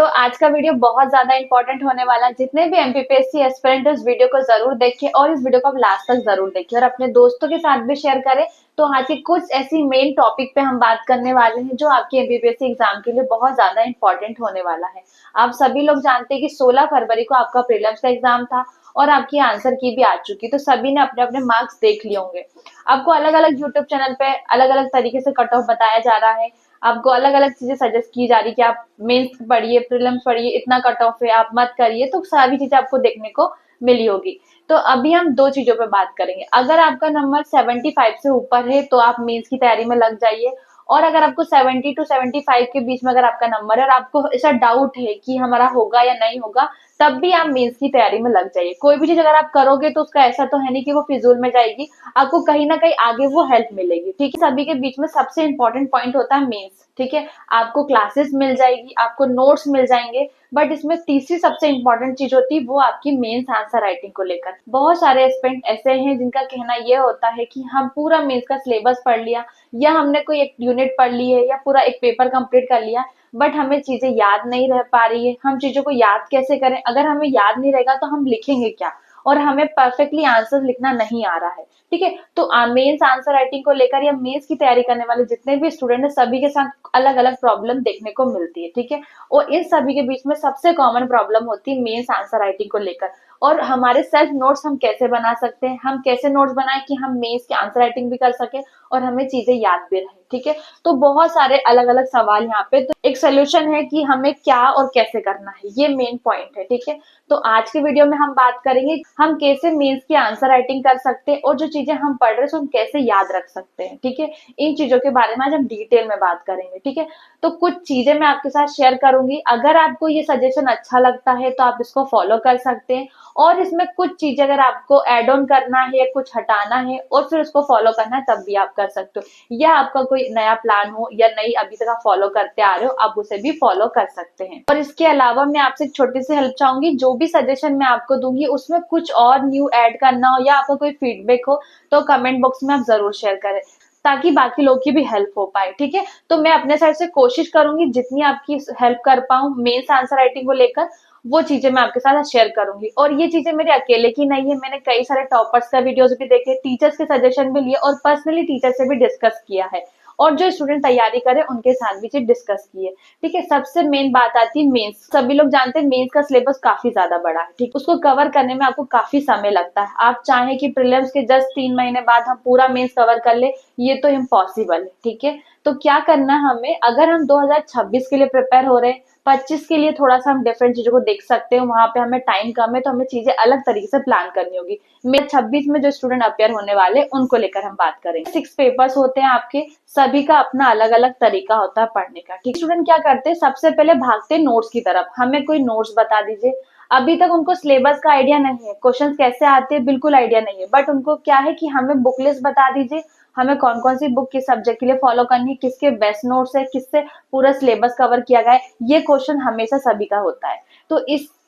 तो आज का वीडियो बहुत ज्यादा इंपॉर्टेंट होने वाला है। जितने भी एमपीपीएससी एस्पिरेंट इस वीडियो को जरूर देखें और इस वीडियो को आप लास्ट तक जरूर देखें और अपने दोस्तों के साथ भी शेयर करें। तो आज के कुछ ऐसी मेन टॉपिक पे हम बात करने वाले हैं जो आपके एमपीपीएससी एग्जाम के लिए बहुत ज्यादा इंपॉर्टेंट होने वाला है। आप सभी लोग जानते हैं कि 16 फरवरी को आपका प्रीलिम्स का एग्जाम था और आपकी आंसर की भी आ चुकी, तो सभी ने अपने अपने मार्क्स देख लिए होंगे। आपको अलग अलग यूट्यूब चैनल पे अलग अलग तरीके से कट ऑफ बताया जा रहा है। आपको अलग अलग चीजें सजेस्ट की जा रही कि आप मेंस पढ़िए, प्रीलिम्स पढ़िए, इतना कट ऑफ है, आप मत करिए। तो सारी चीजें आपको देखने को मिली होगी। तो अभी हम दो चीजों पे बात करेंगे। अगर आपका नंबर 75 से ऊपर है तो आप मेंस की तैयारी में लग जाइए, और अगर आपको 70 टू 75 के बीच में अगर आपका नंबर है और आपको ऐसा डाउट है कि हमारा होगा या नहीं होगा, तब भी आप मेंस की तैयारी में लग जाइए। कोई भी चीज अगर आप करोगे तो उसका ऐसा तो है नहीं कि वो फिजूल में जाएगी, आपको कहीं ना कहीं आगे वो हेल्प मिलेगी। ठीक है, सभी के बीच में सबसे इंपॉर्टेंट पॉइंट होता है मेंस। ठीक है, आपको क्लासेस मिल जाएगी, आपको नोट्स मिल जाएंगे, बट इसमें तीसरी सबसे इंपॉर्टेंट चीज होती है वो आपकी मेंस आंसर राइटिंग को लेकर। बहुत सारे एस्पिरेंट ऐसे हैं जिनका कहना यह होता है कि हम पूरा मेंस का सिलेबस पढ़ लिया, या हमने कोई एक यूनिट पढ़ ली है, या पूरा एक पेपर कंप्लीट कर लिया, बट हमें चीजें याद नहीं रह पा रही है। हम चीजों को याद कैसे करें? अगर हमें याद नहीं रहेगा तो हम लिखेंगे क्या, और हमें परफेक्टली आंसर लिखना नहीं आ रहा है। ठीक है, तो मेंस आंसर राइटिंग को लेकर या मेंस की तैयारी करने वाले जितने भी स्टूडेंट है, सभी के साथ अलग अलग प्रॉब्लम देखने को मिलती है। ठीक है, और इन सभी के बीच में सबसे कॉमन प्रॉब्लम होती है मेंस आंसर राइटिंग को लेकर। और हमारे सेल्फ नोट्स हम कैसे बना सकते हैं, हम कैसे नोट्स बनाएं कि हम मेंस की आंसर राइटिंग भी कर सके और हमें चीजें याद भी रहे। ठीक है, तो बहुत सारे अलग अलग सवाल यहाँ पे, तो एक सोल्यूशन है कि हमें क्या और कैसे करना है, ये मेन पॉइंट है। ठीक है, तो आज के वीडियो में हम बात करेंगे हम कैसे मेंस की आंसर राइटिंग कर सकते हैं और जो चीजें हम पढ़ रहे हैं हम कैसे याद रख सकते हैं। ठीक है, इन चीजों के बारे में आज हम डिटेल में बात करेंगे। ठीक है, तो कुछ चीजें मैं आपके साथ शेयर करूंगी। अगर आपको ये सजेशन अच्छा लगता है तो आप इसको फॉलो कर सकते हैं, और इसमें कुछ चीजें अगर आपको एड ऑन करना है, कुछ हटाना है और फिर उसको फॉलो करना है, तब भी आप कर सकते हो। या आपका कोई नया प्लान हो या नई अभी तक आप फॉलो करते आ रहे हो, आप उसे भी फॉलो कर सकते हैं। और इसके अलावा मैं आपसे एक छोटी सी हेल्प चाहूंगी, जो भी सजेशन मैं आपको दूंगी उसमें कुछ और न्यू ऐड करना हो या आपका कोई फीडबैक हो तो कमेंट बॉक्स में आप जरूर शेयर करें, ताकि बाकी लोग की भी हेल्प हो पाए। ठीक है, तो मैं अपने साइड से कोशिश करूंगी जितनी आपकी हेल्प कर पाऊं मेंस आंसर राइटिंग को लेकर, वो चीजें मैं आपके साथ शेयर करूंगी। और ये चीजें मेरे अकेले की नहीं है, मैंने कई सारे टॉपर्स का वीडियोस भी देखे, टीचर्स के सजेशन भी लिए और पर्सनली टीचर से भी डिस्कस किया है, और जो स्टूडेंट तैयारी करे उनके साथ भी चीज डिस्कस की है। ठीक है, सबसे मेन बात आती है मेंस। सभी लोग जानते हैं मेंस का सिलेबस काफी ज्यादा बड़ा है। ठीक, उसको कवर करने में आपको काफी समय लगता है। आप चाहें कि प्रीलिम्स के जस्ट 3 महीने बाद हम पूरा मेंस कवर कर ले, ये तो इम्पॉसिबल है। ठीक है, तो क्या करना है हमें, अगर हम 2026 के लिए प्रिपेयर हो रहे हैं, 25 के लिए थोड़ा सा हम डिफरेंट चीजों को देख सकते हैं, वहां पे हमें टाइम कम है तो हमें चीजें अलग तरीके से प्लान करनी होगी। मेरे 26 में जो स्टूडेंट अपेयर होने वाले उनको लेकर हम बात करेंगे। 6 पेपर्स होते हैं आपके, सभी का अपना अलग अलग तरीका होता है पढ़ने का। ठीक, स्टूडेंट क्या करते हैं, सबसे पहले भागते हैं नोट्स की तरफ, हमें कोई नोट्स बता दीजिए। अभी तक उनको सिलेबस का आइडिया नहीं है, क्वेश्चंस कैसे आते हैं बिल्कुल आइडिया नहीं है, बट उनको क्या है कि हमें बुक लिस्ट बता दीजिए, हमें कौन कौन सी बुक किस सब्जेक्ट के लिए फॉलो करनी है, किसके बेस्ट नोट्स है, किससे पूरा सिलेबस कवर किया गया है। ये क्वेश्चन हमेशा सभी का होता है। तो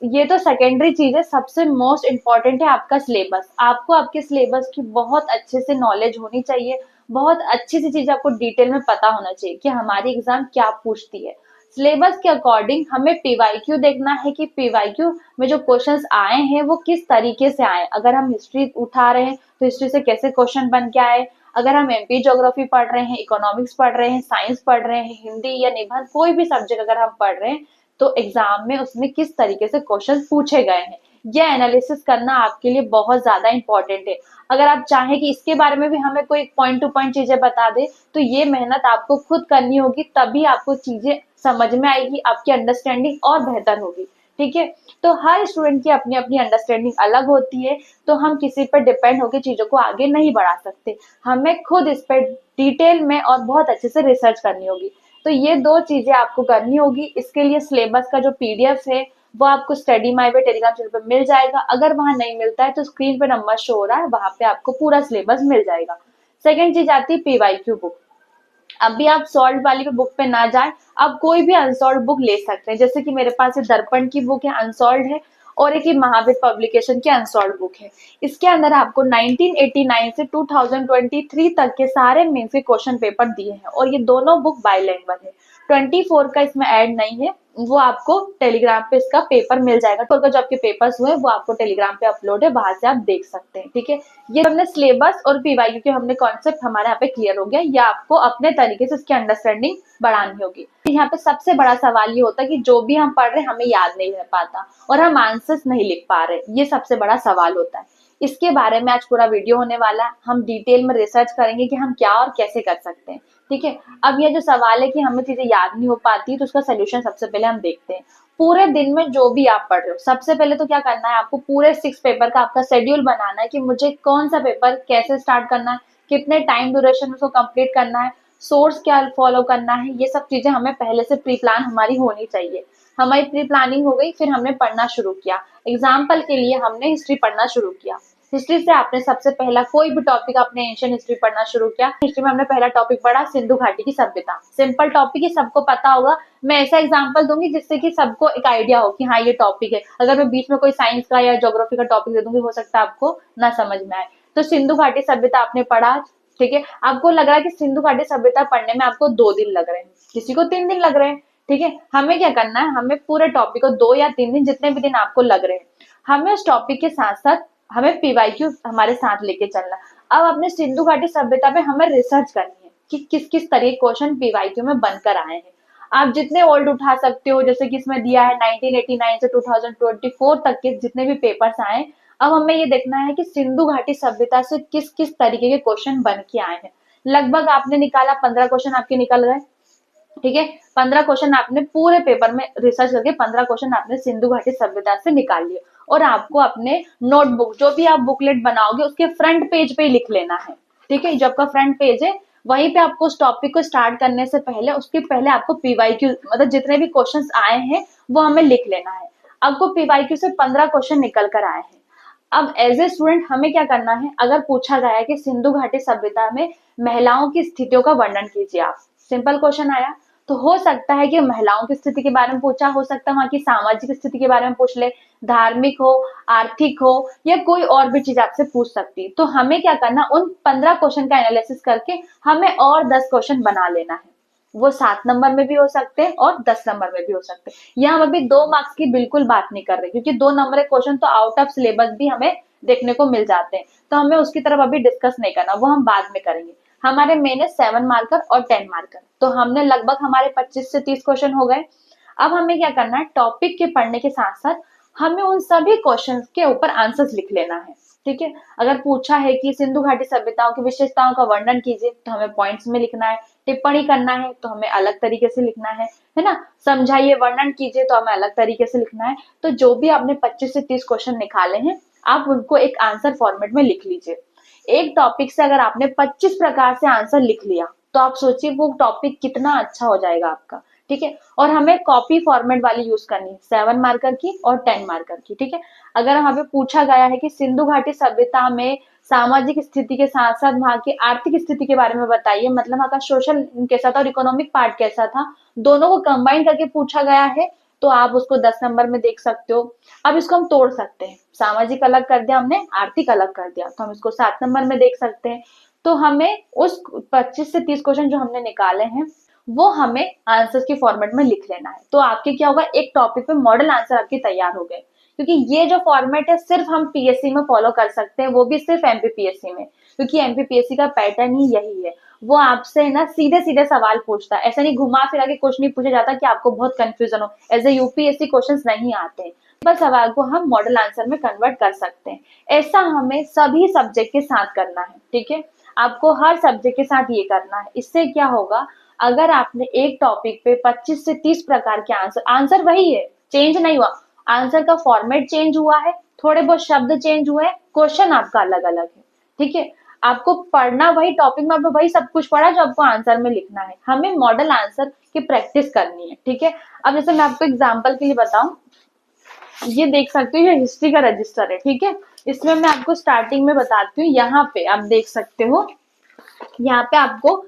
ये तो सेकेंडरी चीज है, सबसे मोस्ट इंपॉर्टेंट है आपका सिलेबस। आपको आपके सिलेबस की बहुत अच्छे से नॉलेज होनी चाहिए, बहुत अच्छी सी चीज आपको डिटेल में पता होना चाहिए कि हमारी एग्जाम क्या पूछती है। सिलेबस के अकॉर्डिंग हमें पीवाईक्यू देखना है कि पीवाईक्यू में जो क्वेश्चंस आए हैं वो किस तरीके से आए। अगर हम हिस्ट्री उठा रहे हैं तो हिस्ट्री से कैसे क्वेश्चन बन के आए, अगर हम एमपी ज्योग्राफी पढ़ रहे हैं, इकोनॉमिक्स पढ़ रहे हैं, साइंस पढ़ रहे हैं, हिंदी या निबंध, कोई भी सब्जेक्ट अगर हम पढ़ रहे हैं तो एग्जाम में उसमें किस तरीके से क्वेश्चन पूछे गए हैं, यह एनालिसिस करना आपके लिए बहुत ज्यादा इंपॉर्टेंट है। अगर आप चाहें कि इसके बारे में भी हमें कोई पॉइंट टू पॉइंट चीजें बता दे, तो ये मेहनत आपको खुद करनी होगी, तभी आपको चीजें समझ में आएगी, आपकी अंडरस्टैंडिंग और बेहतर होगी। ठीक है, तो हर स्टूडेंट की अपनी अपनी अंडरस्टैंडिंग अलग होती है, तो हम किसी पर डिपेंड होकर चीजों को आगे नहीं बढ़ा सकते। हमें खुद इस पर डिटेल में और बहुत अच्छे से रिसर्च करनी होगी। तो ये दो चीजें आपको करनी होगी। इसके लिए सिलेबस का जो पीडीएफ है वो आपको स्टडी माई वे टेलीग्राम चैनल पर मिल जाएगा। अगर वहां नहीं मिलता है तो स्क्रीन पे नंबर शो हो रहा है, वहां पे आपको पूरा सिलेबस मिल जाएगा। सेकेंड चीज आती है पीवाईक्यू बुक। अभी आप सॉल्व वाली बुक पे ना जाए, आप कोई भी अनसॉल्व बुक ले सकते हैं। जैसे कि मेरे पास दर्पण की बुक है, अनसॉल्व है, और एक महावीर पब्लिकेशन की अनसॉल्व बुक है। इसके अंदर आपको 1989 से 2023 तक के सारे मेंस के क्वेश्चन पेपर दिए हैं, और ये दोनों बुक बाइलैंग्वेज है। 24 का इसमें ऐड नहीं है, वो आपको टेलीग्राम पे इसका पेपर मिल जाएगा। तो जो आपके पेपर्स हुए वो आपको टेलीग्राम पे अपलोड है, वहां से आप देख सकते हैं। ठीक है, ये हमने सिलेबस और पीवाईक्यू के हमने कॉन्सेप्ट हमारे यहाँ पे क्लियर हो गया। ये आपको अपने तरीके से इसकी अंडरस्टैंडिंग बढ़ानी होगी। यहाँ पे सबसे बड़ा सवाल ये होता है कि जो भी हम पढ़ रहे हैं हमें याद नहीं रह पाता और हम आंसर्स नहीं लिख पा रहे, ये सबसे बड़ा सवाल होता है। इसके बारे में आज पूरा वीडियो होने वाला है, हम डिटेल में रिसर्च करेंगे कि हम क्या और कैसे कर सकते हैं। ठीक है, अब ये जो सवाल है कि हमें चीजें याद नहीं हो पाती, तो उसका सोल्यूशन सबसे पहले हम देखते हैं। पूरे दिन में जो भी आप पढ़ रहे हो, सबसे पहले तो क्या करना है, आपको पूरे 6 पेपर का आपका शेड्यूल बनाना है कि मुझे कौन सा पेपर कैसे स्टार्ट करना है, कितने टाइम ड्यूरेशन में उसको कंप्लीट करना है, सोर्स क्या फॉलो करना है। ये सब चीजें हमें पहले से प्री प्लान हमारी होनी चाहिए। हमारी प्री प्लानिंग हो गई, फिर हमने पढ़ना शुरू किया। एग्जाम्पल के लिए हमने हिस्ट्री पढ़ना शुरू किया। हिस्ट्री से आपने सबसे पहला कोई भी टॉपिक आपने एंशियंट हिस्ट्री पढ़ना शुरू किया। हिस्ट्री में हमने पहला टॉपिक पढ़ा सिंधु घाटी की सभ्यता। सिंपल टॉपिक ही सबको पता होगा, मैं ऐसा एग्जांपल दूंगी जिससे कि सबको एक आइडिया हो कि हाँ ये टॉपिक है। अगर मैं बीच में कोई साइंस का या ज्योग्राफी का टॉपिक दे दूंगी, हो सकता है आपको ना समझ में आए। तो सिंधु घाटी सभ्यता आपने पढ़ा। ठीक है, आपको लग रहा है कि सिंधु घाटी सभ्यता पढ़ने में आपको 2 दिन लग रहे हैं, किसी को 3 दिन लग रहे हैं। ठीक है, हमें क्या करना है, हमें पूरे टॉपिक को 2 या 3 दिन, जितने भी दिन आपको लग रहे हैं, हमें उस टॉपिक के साथ साथ हमें पीवाईक्यू हमारे साथ लेके चलना। अब अपने सिंधु घाटी सभ्यता पे हमें रिसर्च करनी है कि किस किस तरह के क्वेश्चन पीवाईक्यू में बनकर आए हैं। आप जितने ओल्ड उठा सकते हो, जैसे कि इसमें दिया है 1989 से 2024 तक के जितने भी पेपर्स आए। अब हमें ये देखना है कि सिंधु घाटी सभ्यता से किस किस तरीके के क्वेश्चन बन के आए हैं। लगभग आपने निकाला 15 क्वेश्चन आपके निकल गए। ठीक है, 15 क्वेश्चन आपने पूरे पेपर में रिसर्च करके 15 क्वेश्चन आपने सिंधु घाटी सभ्यता से निकाल लिए। और आपको अपने नोटबुक, जो भी आप बुकलेट बनाओगे, उसके फ्रंट पेज पे ही लिख लेना है। ठीक है, जो आपका फ्रंट पेज है वहीं पे आपको उस टॉपिक को स्टार्ट करने से पहले, उसके पहले आपको पीवाईक्यू मतलब जितने भी क्वेश्चंस आए हैं वो हमें लिख लेना है। आपको पीवाईक्यू से 15 क्वेश्चन निकल कर आए हैं। अब एज ए स्टूडेंट हमें क्या करना है, अगर पूछा गया है कि सिंधु घाटी सभ्यता में महिलाओं की स्थितियों का वर्णन कीजिए, आप सिंपल क्वेश्चन आया, तो हो सकता है कि महिलाओं की स्थिति के बारे में पूछा, हो सकता है वहां की सामाजिक स्थिति के बारे में पूछ ले, धार्मिक हो, आर्थिक हो, या कोई और भी चीज आपसे पूछ सकती है। तो हमें क्या करना, उन 15 क्वेश्चन का एनालिसिस करके हमें और 10 क्वेश्चन बना लेना है। वो 7 नंबर में भी हो सकते हैं और 10 नंबर में भी हो सकते हैं। यहाँ हम अभी 2 मार्क्स की बिल्कुल बात नहीं कर रहे, क्योंकि 2 नंबर के क्वेश्चन तो आउट ऑफ सिलेबस भी हमें देखने को मिल जाते हैं, तो हमें उसकी तरफ अभी डिस्कस नहीं करना, वो हम बाद में करेंगे। हमारे मेन है 7 मार्कर और 10 मार्कर। तो हमने लगभग हमारे 25 से 30 क्वेश्चन हो गए। अब हमें क्या करना है, टॉपिक के पढ़ने के साथ साथ हमें उन सभी क्वेश्चन के ऊपर आंसर्स लिख लेना है। ठीक है, अगर पूछा है कि सिंधु घाटी सभ्यताओं की विशेषताओं का वर्णन कीजिए, तो हमें पॉइंट्स में लिखना है। टिप्पणी करना है तो हमें अलग तरीके से लिखना है ना। समझाइए, वर्णन कीजिए, तो हमें अलग तरीके से लिखना है। तो जो भी आपने 25 से 30 क्वेश्चन निकाले हैं, आप उनको एक आंसर फॉर्मेट में लिख लीजिए। एक टॉपिक से अगर आपने 25 प्रकार से आंसर लिख लिया, तो आप सोचिए वो टॉपिक कितना अच्छा हो जाएगा आपका। ठीक है, और हमें कॉपी फॉर्मेट वाली यूज करनी है, 7 मार्कर की और 10 मार्कर की। ठीक है, अगर वहां पे पूछा गया है कि सिंधु घाटी सभ्यता में सामाजिक स्थिति के साथ साथ वहां की आर्थिक स्थिति के बारे में बताइए, मतलब वहां का सोशल कैसा था और इकोनॉमिक पार्ट कैसा था, दोनों को कंबाइन करके पूछा गया है, तो आप उसको 10 नंबर में देख सकते हो। अब इसको हम तोड़ सकते हैं, सामाजिक अलग कर दिया हमने, आर्थिक अलग कर दिया, तो हम इसको 7 नंबर में देख सकते हैं। तो हमें उस 25 से 30 क्वेश्चन जो हमने निकाले हैं, वो हमें आंसर्स के फॉर्मेट में लिख लेना है। तो आपके क्या होगा, एक टॉपिक पे मॉडल आंसर आपके तैयार हो गए। क्योंकि ये जो फॉर्मेट है सिर्फ हम पीएससी में फॉलो कर सकते हैं, वो भी सिर्फ एमपीपीएससी में, क्योंकि एमपीपीएससी का पैटर्न ही यही है। वो आपसे ना सीधे सीधे सवाल पूछता है, ऐसा नहीं घुमा फिरा के कुछ नहीं पूछा जाता कि आपको बहुत कंफ्यूजन हो। एज ए यूपीएससी क्वेश्चन नहीं आते, बस सवाल को हम मॉडल आंसर में कन्वर्ट कर सकते हैं। ऐसा हमें सभी सब्जेक्ट के साथ करना है। ठीक है, आपको हर सब्जेक्ट के साथ ये करना है। इससे क्या होगा, अगर आपने एक टॉपिक पे 25 से 30 प्रकार के आंसर वही है, चेंज नहीं हुआ, आंसर का फॉर्मेट चेंज हुआ है, थोड़े बहुत शब्द चेंज हुए हैं, क्वेश्चन आपका अलग अलग है। ठीक है, आपको पढ़ना वही टॉपिक में, आपको वही सब कुछ पढ़ा जो आपको आंसर में लिखना है। हमें मॉडल आंसर की प्रैक्टिस करनी है। ठीक है, अब जैसे मैं आपको एग्जाम्पल के लिए बताऊं, ये देख सकते हो, ये हिस्ट्री का रजिस्टर है। ठीक है, इसमें मैं आपको स्टार्टिंग में बताती हूँ। यहाँ पे आप देख सकते हो, यहाँ पे आपको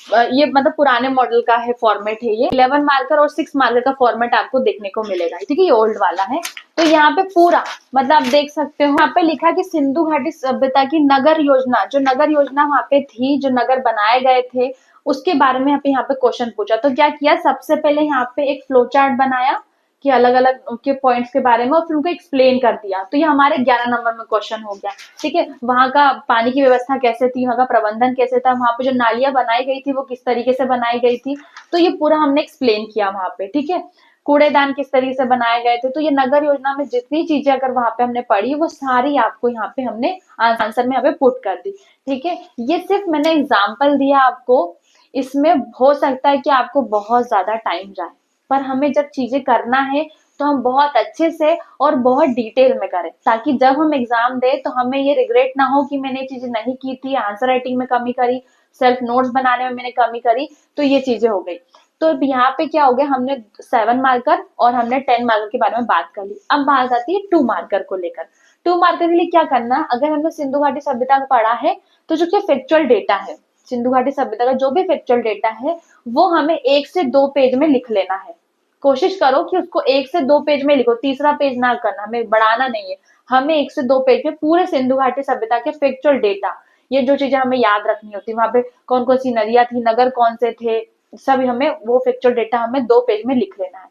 ये मतलब पुराने मॉडल का है फॉर्मेट है, ये 11 मार्कर और 6 मार्कर का फॉर्मेट आपको देखने को मिलेगा। ठीक है, ये ओल्ड वाला है। तो यहाँ पे पूरा मतलब आप देख सकते हो, यहाँ पे लिखा कि सिंधु घाटी सभ्यता की नगर योजना, जो नगर योजना वहां पे थी, जो नगर बनाए गए थे, उसके बारे में यहाँ पे क्वेश्चन पूछा। तो क्या किया, सबसे पहले यहाँ पे एक फ्लो चार्ट बनाया कि अलग अलग उनके पॉइंट्स के बारे में, और फिर उनको एक्सप्लेन कर दिया। तो ये हमारे 11 नंबर में क्वेश्चन हो गया। ठीक है, वहां का पानी की व्यवस्था कैसे थी, वहां का प्रबंधन कैसे था, वहां पे जो नालियां बनाई गई थी वो किस तरीके से बनाई गई थी, तो ये पूरा हमने एक्सप्लेन किया वहां पे। ठीक है, कूड़ेदान किस तरीके से बनाए गए थे, तो ये नगर योजना में जितनी चीजें अगर वहां पे हमने पढ़ी वो सारी आपको यहाँ पे हमने आंसर में यहाँ पे पुट कर दी। ठीक है, ये सिर्फ मैंने एग्जाम्पल दिया आपको, इसमें हो सकता है कि आपको बहुत ज्यादा टाइम जाए, पर हमें जब चीजें करना है तो हम बहुत अच्छे से और बहुत डिटेल में करें, ताकि जब हम एग्जाम दे तो हमें ये रिग्रेट ना हो कि मैंने ये चीजें नहीं की थी, आंसर राइटिंग में कमी करी, सेल्फ नोट्स बनाने में मैंने कमी करी, तो ये चीजें हो गई। तो यहाँ पे क्या हो गया, हमने 7 मार्कर और हमने 10 मार्कर के बारे में बात कर ली। अब बात आती है 2 मार्कर को लेकर। 2 मार्कर के लिए क्या करना, अगर हमने सिंधु घाटी सभ्यता को पढ़ा है तो जो कि फैक्चुअल डेटा है, सिंधु घाटी सभ्यता का जो भी फैक्चुअल डेटा है वो हमें 1 से 2 पेज में लिख लेना है। कोशिश करो कि उसको 1 से 2 पेज में लिखो, तीसरा पेज ना करना, हमें बढ़ाना नहीं है। हमें 1 से 2 पेज में पूरे सिंधु घाटी सभ्यता के फैक्चुअल डेटा, ये जो चीजें हमें याद रखनी होती है, वहां पे कौन कौन सी नदियां थी, नगर कौन से थे, सब हमें वो फैक्चुअल डेटा हमें 2 पेज में लिख लेना है।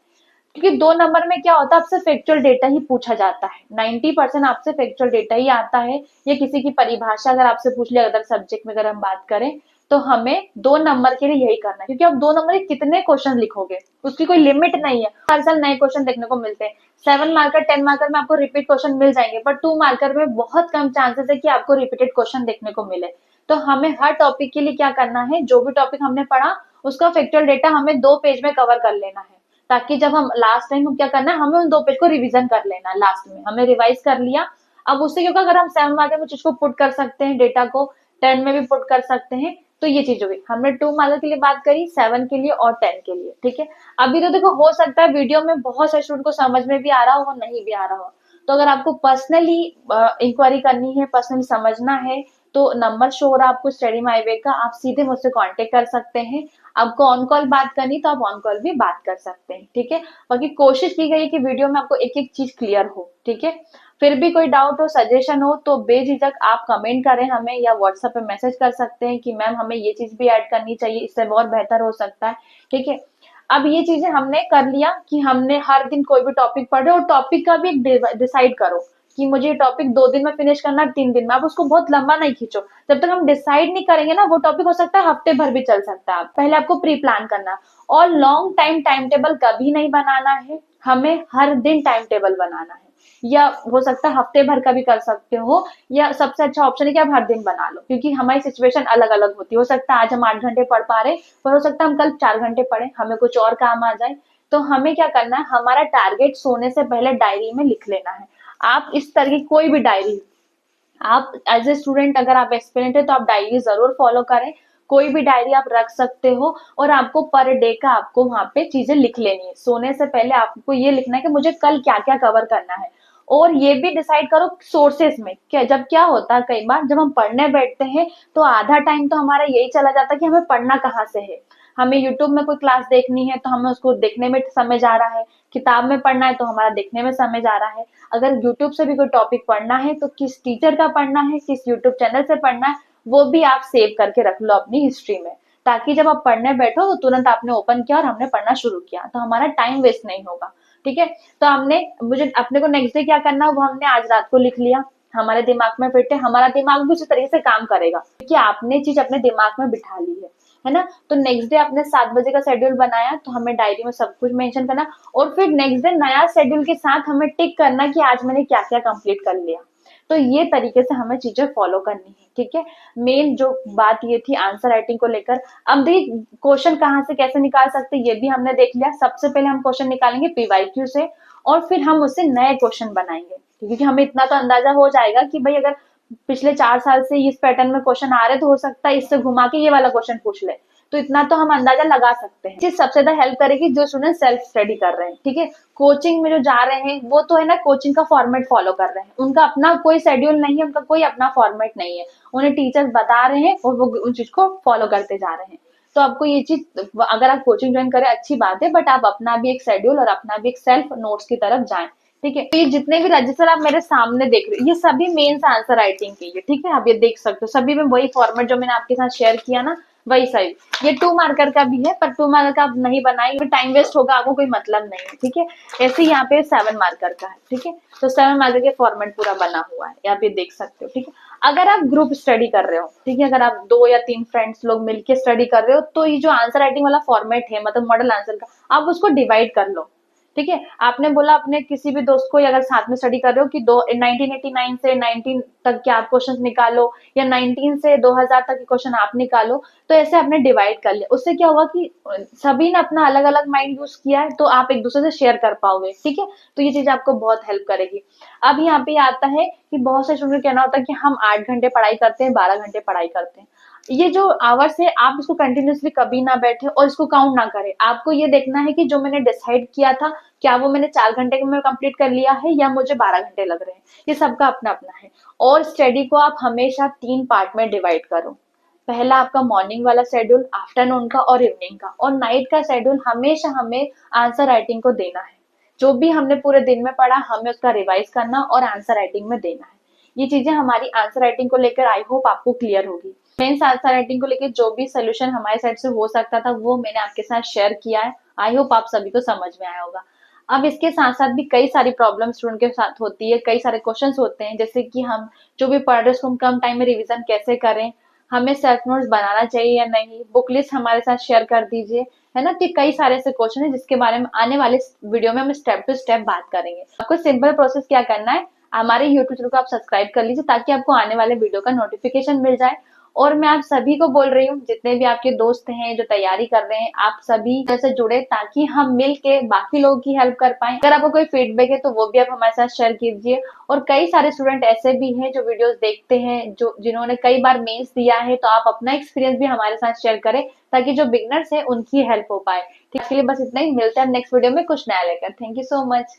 क्योंकि 2 नंबर में क्या होता है, आपसे फैक्चुअल डेटा ही पूछा जाता है, 90% आपसे फैक्चुअल डेटा ही आता है। ये किसी की परिभाषा अगर आपसे पूछ लिया अदर सब्जेक्ट में अगर हम बात करें, तो हमें 2 नंबर के लिए यही करना है। क्योंकि आप 2 नंबर के कितने क्वेश्चन लिखोगे, उसकी कोई लिमिट नहीं है, हर साल नए क्वेश्चन देखने को मिलते हैं। 7 मार्कर 10 मार्कर में आपको रिपीट क्वेश्चन मिल जाएंगे, पर 2 मार्कर में बहुत कम चांसेस है कि आपको रिपीटेड क्वेश्चन देखने को मिले। तो हमें हर टॉपिक के लिए क्या करना है, जो भी टॉपिक हमने पढ़ा उसका फैक्चुअल डेटा हमें 2 पेज में कवर कर लेना है, ताकि जब हम लास्ट टाइम क्या करना है, हमें उन 2 पेज को रिवीजन कर लेना है। लास्ट में हमने रिवाइज कर लिया। अब उससे क्योंकि अगर हम 7 मार्कर में चीज को पुट कर सकते हैं, डेटा को 10 में भी पुट कर सकते हैं, तो ये चीज होगी। हमने 2 मार्कर के लिए बात करी, 7 के लिए और 10 के लिए। ठीक है, अभी तो देखो हो सकता है वीडियो में बहुत सारे स्टूडेंट को समझ में भी आ रहा हो, नहीं भी आ रहा हो। तो अगर आपको पर्सनली इंक्वायरी करनी है, पर्सनली समझना है, तो नंबर शो हो रहा है आपको स्टडी माई वे का, आप सीधे मुझसे कांटेक्ट कर सकते हैं। आपको ऑन कॉल बात करनी तो आप ऑन कॉल भी बात कर सकते हैं। ठीक है, बाकी कोशिश की गई कि वीडियो में आपको एक एक चीज क्लियर हो। ठीक है, फिर भी कोई डाउट हो, सजेशन हो, तो बेझिझक आप कमेंट करें हमें, या व्हाट्सएप पे मैसेज कर सकते हैं कि मैम हमें ये चीज भी ऐड करनी चाहिए, इससे बहुत बेहतर हो सकता है। ठीक है, अब ये चीजें हमने कर लिया कि हमने हर दिन कोई भी टॉपिक पढ़े, और टॉपिक का भी एक डिसाइड करो कि मुझे टॉपिक 2 दिन में फिनिश करना, 3 दिन में। आप उसको बहुत लंबा नहीं खींचो, जब तक हम डिसाइड नहीं करेंगे ना, वो टॉपिक हो सकता है हफ्ते भर भी चल सकता है। पहले आपको प्री प्लान करना है, और लॉन्ग टाइम टेबल कभी नहीं बनाना है, हमें हर दिन टाइम टेबल बनाना है, या हो सकता है हफ्ते भर का भी कर सकते हो, या सबसे अच्छा ऑप्शन है कि आप हर दिन बना लो, क्योंकि हमारी सिचुएशन अलग अलग होती है। हो सकता है आज हम 8 घंटे पढ़ पा रहे, पर हो सकता है हम कल 4 घंटे पढ़े, हमें कुछ और काम आ जाए। तो हमें क्या करना है, हमारा टारगेट सोने से पहले डायरी में लिख लेना है। आप इस तरह की कोई भी डायरी, आप एज ए स्टूडेंट अगर आप एक्सपेरिमेंट है तो आप डायरी जरूर फॉलो करें। कोई भी डायरी आप रख सकते हो, और आपको पर डे का आपको वहां पे चीजें लिख लेनी है। सोने से पहले आपको ये लिखना है कि मुझे कल क्या क्या कवर करना है, और ये भी डिसाइड करो सोर्सेस में क्या, जब क्या होता है कई बार जब हम पढ़ने बैठते हैं तो आधा टाइम तो हमारा यही चला जाता है कि हमें पढ़ना कहाँ से है। हमें यूट्यूब में कोई क्लास देखनी है तो हमें उसको देखने में समय जा रहा है, किताब में पढ़ना है तो हमारा देखने में समय जा रहा है। अगर यूट्यूब से भी कोई टॉपिक पढ़ना है तो किस टीचर का पढ़ना है, किस यूट्यूब चैनल से पढ़ना है, वो भी आप सेव करके रख लो अपनी हिस्ट्री में, ताकि जब आप पढ़ने बैठो तो तुरंत आपने ओपन किया और हमने पढ़ना शुरू किया, तो हमारा टाइम वेस्ट नहीं होगा। ठीक है, तो हमने मुझे अपने को नेक्स्ट डे क्या करना है वो हमने आज रात को लिख लिया, हमारे दिमाग में फिट है, हमारा दिमाग भी उसी तरीके से काम करेगा क्योंकि आपने चीज अपने दिमाग में बिठा ली है ना। तो नेक्स्ट डे आपने 7 बजे का शेड्यूल बनाया, तो हमें डायरी में सब कुछ मेंशन करना, और फिर नेक्स्ट डे नया शेड्यूल के साथ हमें टिक करना कि आज मैंने क्या क्या कंप्लीट कर लिया। तो ये तरीके से हमें चीजें फॉलो करनी है। ठीक है, मेन जो बात ये थी आंसर राइटिंग को लेकर। अब देखिए क्वेश्चन कहाँ से कैसे निकाल सकते ये भी हमने देख लिया। सबसे पहले हम क्वेश्चन निकालेंगे पीवाईक्यू से, और फिर हम उससे नए क्वेश्चन बनाएंगे, क्योंकि हमें इतना तो अंदाजा हो जाएगा कि भाई अगर पिछले 4 साल से इस पैटर्न में क्वेश्चन आ रहे तो हो सकता है इससे घुमा के ये वाला क्वेश्चन पूछ ले, तो इतना तो हम अंदाजा लगा सकते हैं। चीज सबसे ज्यादा हेल्प करेगी जो स्टूडेंट सेल्फ स्टडी कर रहे हैं। ठीक है, कोचिंग में जो जा रहे हैं वो तो है ना कोचिंग का फॉर्मेट फॉलो कर रहे हैं, उनका अपना कोई शेड्यूल नहीं है, उनका कोई अपना फॉर्मेट नहीं है, उन्हें टीचर्स बता रहे हैं और वो उन चीज को फॉलो करते जा रहे हैं। तो आपको ये चीज अगर आप कोचिंग ज्वाइन करें अच्छी बात है, बट आप अपना भी एक शेड्यूल और अपना भी एक सेल्फ नोट्स की तरफ जाएं। ठीक है, तो ये जितने भी रजिस्टर आप मेरे सामने देख रहे हो ये सभी मेंस आंसर राइटिंग के लिए। ठीक है, आप ये देख सकते हो सभी में वही फॉर्मेट जो मैंने आपके साथ शेयर किया ना, वही सही। ये 2 मार्कर का भी है, पर 2 मार्कर का आप नहीं बनाएंगे, टाइम वेस्ट होगा, आपको कोई मतलब नहीं है, ठीक है। ऐसे ही यहाँ पे 7 मार्कर का है, ठीक है। तो 7 मार्कर के फॉर्मेट पूरा बना हुआ है, यहाँ पे देख सकते हो, ठीक है। अगर आप ग्रुप स्टडी कर रहे हो, ठीक है, अगर आप 2 या 3 फ्रेंड्स लोग मिलके स्टडी कर रहे हो, तो ये जो आंसर राइटिंग वाला फॉर्मेट है, मतलब मॉडल आंसर का, आप उसको डिवाइड कर लो, ठीक है। आपने बोला अपने किसी भी दोस्त को, अगर साथ में स्टडी कर रहे हो, कि 1989 से 19 तक के आप क्वेश्चन निकालो, या 19 से 2000 तक के क्वेश्चन आप निकालो, तो ऐसे आपने डिवाइड कर लिया। उससे क्या होगा कि सभी ने अपना अलग अलग माइंड यूज किया है, तो आप एक दूसरे से शेयर कर पाओगे, ठीक है। तो ये चीज आपको बहुत हेल्प करेगी। अब यहाँ पे आता है कि बहुत से स्टूडेंट कहना होता है कि हम 8 घंटे पढ़ाई करते हैं, 12 घंटे पढ़ाई करते हैं। ये जो आवर्स है, आप इसको कंटिन्यूअसली कभी ना बैठे और इसको काउंट ना करें। आपको ये देखना है कि जो मैंने डिसाइड किया था, क्या वो मैंने 4 घंटे में कंप्लीट कर लिया है, या मुझे 12 घंटे लग रहे हैं। ये सबका अपना अपना है। और स्टडी को आप हमेशा 3 पार्ट में डिवाइड करो। पहला आपका मॉर्निंग वाला शेड्यूल, आफ्टरनून का और इवनिंग का, और नाइट का शेड्यूल हमेशा हमें आंसर राइटिंग को देना है। जो भी हमने पूरे दिन में पढ़ा, हमें उसका रिवाइज करना और आंसर राइटिंग में देना है। ये चीजें हमारी आंसर राइटिंग को लेकर आई होप आपको क्लियर होगी। मेन्स आंसर राइटिंग को लेकर जो भी सोल्यूशन हमारे साइड से हो सकता था, वो मैंने आपके साथ शेयर किया है। आई होप आप सभी को समझ में आया होगा। अब इसके साथ साथ भी कई सारी प्रॉब्लम स्टूडेंट के साथ होती है, कई सारे क्वेश्चंस होते हैं, जैसे कि हम जो भी पढ़ रहे हैं उसको हम कम टाइम में रिवीजन कैसे करें, हमें सेल्फ नोट्स बनाना चाहिए या नहीं, बुक लिस्ट हमारे साथ शेयर कर दीजिए, है ना। तो कई सारे ऐसे क्वेश्चन है जिसके बारे में आने वाले वीडियो में हम स्टेप टू स्टेप बात करेंगे। आपको सिंपल प्रोसेस क्या करना है, हमारे यूट्यूब चैनल को आप सब्सक्राइब कर लीजिए, ताकि आपको आने वाले वीडियो का नोटिफिकेशन मिल जाए। और मैं आप सभी को बोल रही हूँ, जितने भी आपके दोस्त हैं जो तैयारी कर रहे हैं, आप सभी से जुड़े, ताकि हम मिल के बाकी लोगों की हेल्प कर पाए। अगर आपको कोई फीडबैक है तो वो भी आप हमारे साथ शेयर कीजिए। और कई सारे स्टूडेंट ऐसे भी हैं जो वीडियोस देखते हैं, जो जिन्होंने कई बार मेंस दिया है, तो आप अपना एक्सपीरियंस भी हमारे साथ शेयर करें, ताकि जो बिगनर्स हैं उनकी हेल्प हो पाए। ठीक है, बस इतना ही। मिलते हैं नेक्स्ट वीडियो में कुछ नया लेकर। Thank you so much.